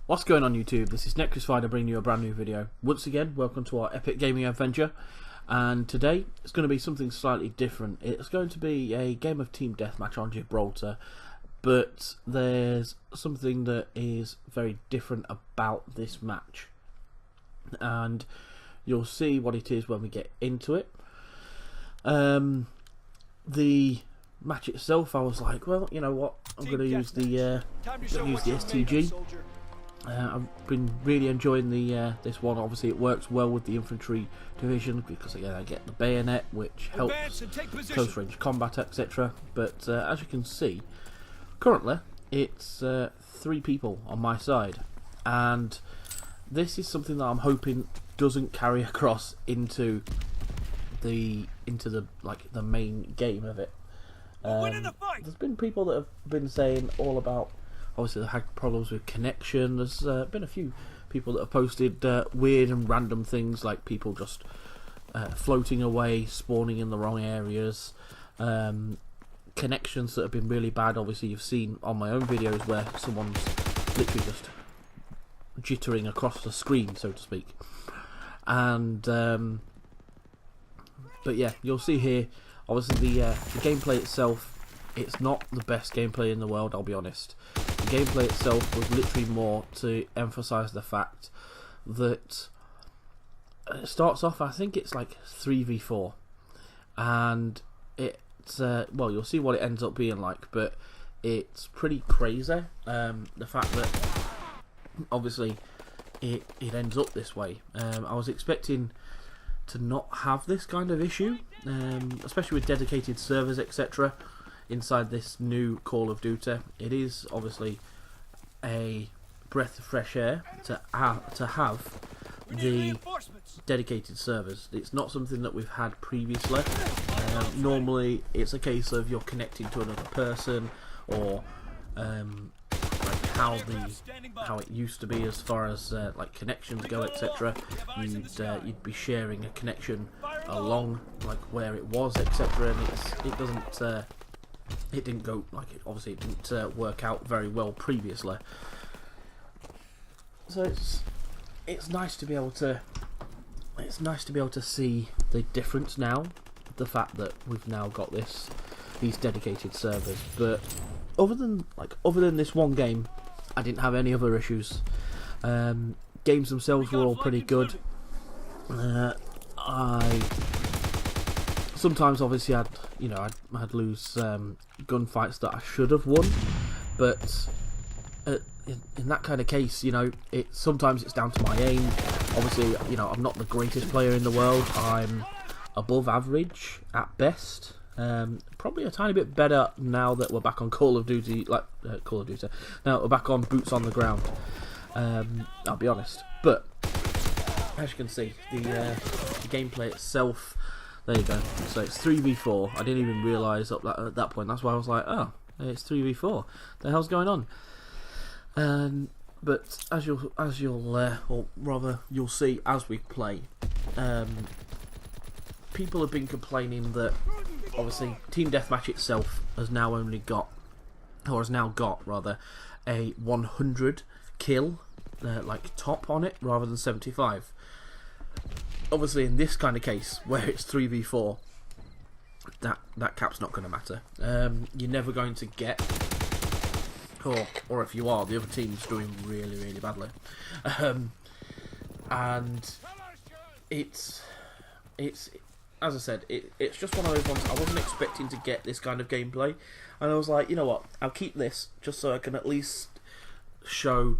What's going on YouTube? This is Necris bringing you a brand new video. Once again, welcome to our epic gaming adventure. And today, it's going to be something slightly different. It's going to be a game of team deathmatch on Gibraltar. But there's something that is very different about this match. And you'll see what it is when we get into it. The match itself, I was like, well, you know what? I'm going to use the STG. I've been really enjoying this one. Obviously, it works well with the infantry division because again I get the bayonet, which helps close range combat, etc. But as you can see, currently it's 3 people on my side, and this is something that I'm hoping doesn't carry across into the main game of it. There's been people that have been saying all about. Obviously, they had problems with connection. There's been a few people that have posted weird and random things, like people just floating away, spawning in the wrong areas. Connections that have been really bad. Obviously, you've seen on my own videos where someone's literally just jittering across the screen, so to speak. And but yeah, you'll see here. Obviously, the gameplay itself. It's not the best gameplay in the world, I'll be honest. The gameplay itself was literally more to emphasise the fact that it starts off, I think it's like 3v4, and it's well, you'll see what it ends up being like, but it's pretty crazy. The fact that obviously it ends up this way. I was expecting to not have this kind of issue, especially with dedicated servers, etc. Inside this new Call of Duty. It is obviously a breath of fresh air to have the dedicated servers. It's not something that we've had previously. Normally it's a case of you're connecting to another person, or like how it used to be as far as like connections go, etc. You'd be sharing a connection along like where it was, etc. And it doesn't. It didn't go like it. Obviously, it didn't work out very well previously. So it's nice to be able to. It's nice to be able to see the difference now. The fact that we've now got these dedicated servers. But other than this one game, I didn't have any other issues. Games themselves were all pretty good. Sometimes, obviously, I'd lose gunfights that I should have won, but in that kind of case, sometimes it's down to my aim. Obviously, I'm not the greatest player in the world. I'm above average at best. Probably a tiny bit better now that we're back on Call of Duty. Now that we're back on boots on the ground. I'll be honest, but as you can see, the gameplay itself. There you go. So it's 3v4. I didn't even realise at that point. That's why I was like, oh, it's 3v4. The hell's going on? But as you'll see as we play, people have been complaining that obviously Team Deathmatch itself has now got a 100 kill like top on it rather than 75. Obviously, in this kind of case, where it's 3v4, that cap's not going to matter. You're never going to get, or if you are, the other team's doing really, really badly. And it's as I said, it's just one of those ones. I wasn't expecting to get this kind of gameplay, and I was like, you know what? I'll keep this just so I can at least show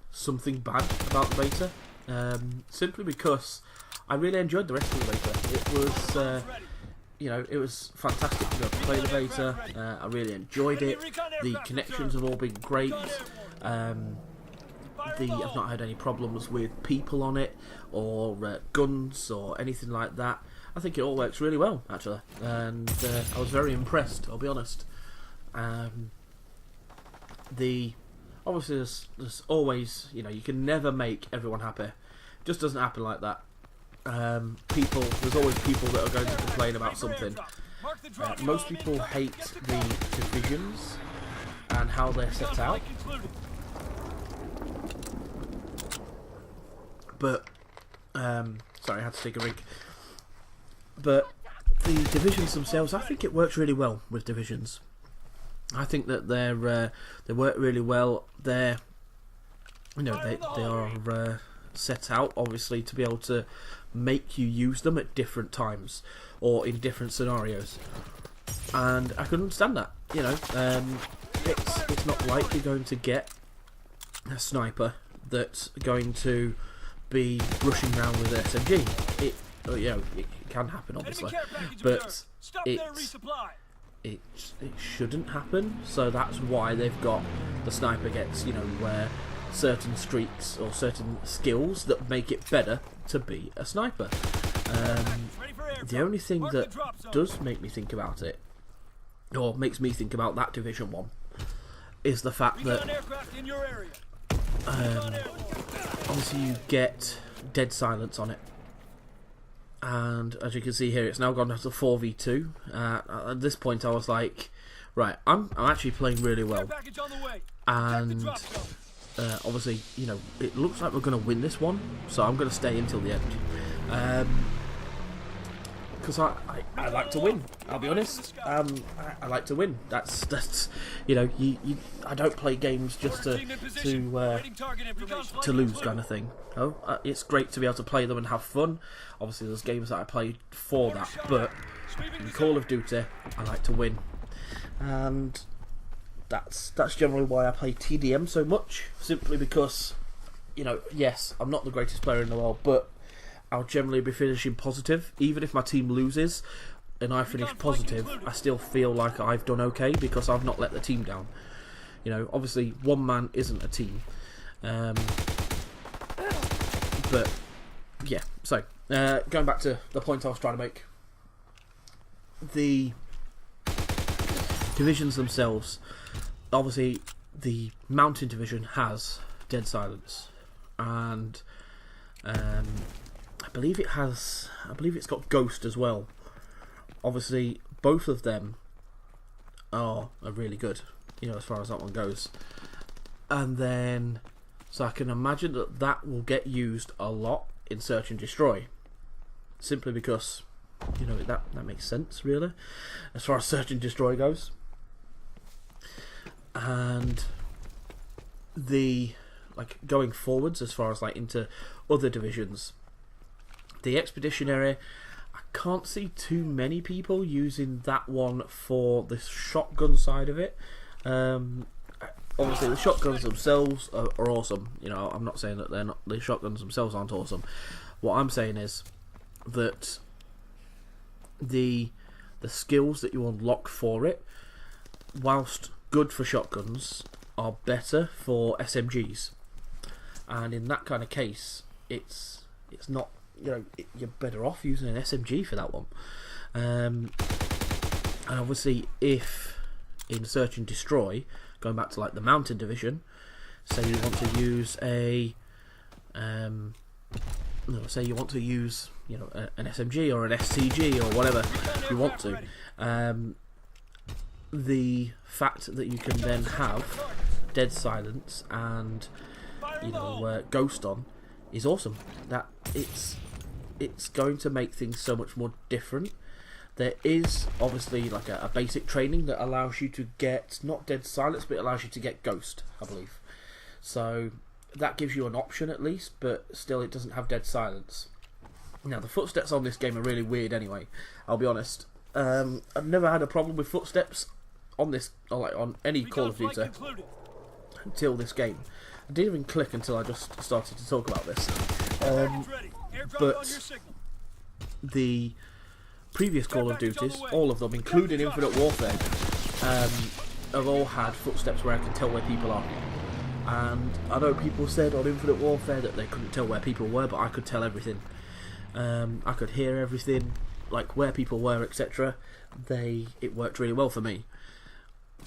something bad about the beta. Simply because I really enjoyed the rest of the beta. It was, it was fantastic to be able to play the beta. I really enjoyed it. The connections have all been great. I've not had any problems with people on it, or guns, or anything like that. I think it all works really well, actually. And I was very impressed, I'll be honest. Obviously, there's always, you can never make everyone happy. It just doesn't happen like that. There's always people that are going to complain about something. Most people hate the divisions and how they're set out. But sorry, I had to take a drink. But the divisions themselves, I think it works really well with divisions. I think that they work really well. They are set out obviously to be able to make you use them at different times or in different scenarios, and I can understand that. It's not like you're going to get a sniper that's going to be rushing around with an SMG. It can happen obviously, but it shouldn't happen. So that's why they've got the sniper gets where certain streaks or certain skills that make it better to be a sniper. The only thing that does make me think about it, or makes me think about that Division 1, is the fact that obviously you get dead silence on it. And as you can see here, it's now gone down to 4v2. At this point I was like, right, I'm actually playing really well. And obviously, it looks like we're going to win this one, so I'm going to stay until the end. Because I like to win, I'll be honest. I like to win. That's I don't play games just to lose kind of thing. It's great to be able to play them and have fun. Obviously there's games that I play for that, but in Call of Duty I like to win. And that's generally why I play TDM so much, simply because yes, I'm not the greatest player in the world, but I'll generally be finishing positive. Even if my team loses and I finish positive, I still feel like I've done okay because I've not let the team down. Obviously one man isn't a team. But yeah, so going back to the point I was trying to make, the divisions themselves, obviously the Mountain Division has dead silence, and I believe it's got Ghost as well. Obviously both of them are really good, as far as that one goes. And then, so I can imagine that will get used a lot in Search and Destroy, simply because that makes sense really as far as Search and Destroy goes. And going forwards, as far as into other divisions, the Expeditionary, I can't see too many people using that one for the shotgun side of it. Obviously the shotguns themselves are awesome. I'm not saying that the shotguns themselves aren't awesome. What I'm saying is that the skills that you unlock for it, whilst good for shotguns, are better for SMGs. And in that kind of case, it's not, you're better off using an SMG for that one. And obviously, if in Search and Destroy, going back to the Mountain Division, say you want to use an SMG or an STG or whatever you want to, the fact that you can then have dead silence and Ghost on is awesome. That it's going to make things so much more different. There is obviously a basic training that allows you to get not dead silence, but it allows you to get Ghost, I believe. So that gives you an option at least, but still it doesn't have dead silence. Now the footsteps on this game are really weird anyway, I'll be honest. I've never had a problem with footsteps on this, on any Call of Duty until this game. I didn't even click until I just started to talk about this. But the previous Call of Duties, all of them, including Infinite Warfare, have all had footsteps where I can tell where people are. And I know people said on Infinite Warfare that they couldn't tell where people were, but I could tell everything. I could hear everything, where people were, etc. It worked really well for me.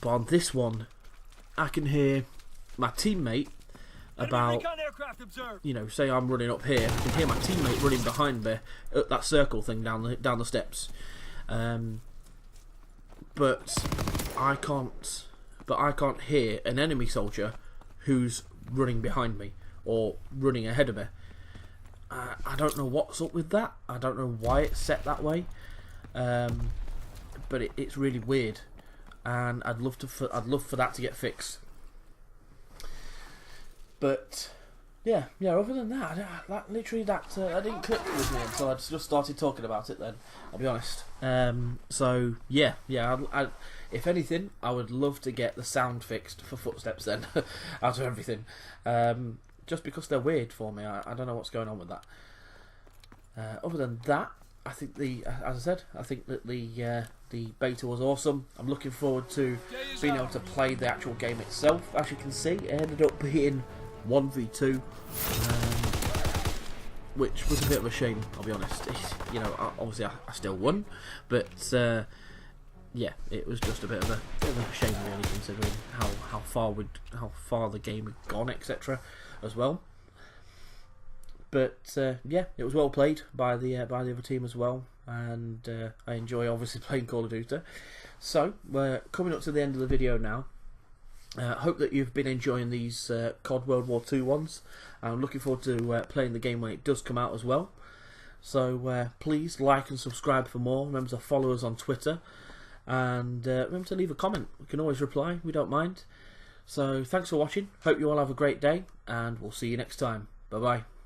But on this one, I can hear my teammate about, say I'm running up here, I can hear my teammate running behind me at that circle thing down the steps. But I can't hear an enemy soldier who's running behind me or running ahead of me. I don't know what's up with that. I don't know why it's set that way, but it's really weird, and I'd love for that to get fixed. But yeah. Other than that, that didn't click with me until I just started talking about it. Then I'll be honest. So yeah. If anything, I would love to get the sound fixed for Footsteps then, out of everything. Just because they're weird for me. I don't know what's going on with that. Other than that, I think as I said, I think that the beta was awesome. I'm looking forward to being able to play the actual game itself. As you can see, it ended up being 1v2, which was a bit of a shame, I'll be honest. You know, obviously I still won, but yeah, it was just a bit of a shame, really, considering how far the game had gone, etc. as well. But yeah, it was well played by the other team as well, and I enjoy obviously playing Call of Duty. So we're coming up to the end of the video now. Hope that you've been enjoying these COD World War II ones. I'm looking forward to playing the game when it does come out as well. So please like and subscribe for more. Remember to follow us on Twitter, and remember to leave a comment. We can always reply, we don't mind. So thanks for watching. Hope you all have a great day, and we'll see you next time. Bye bye.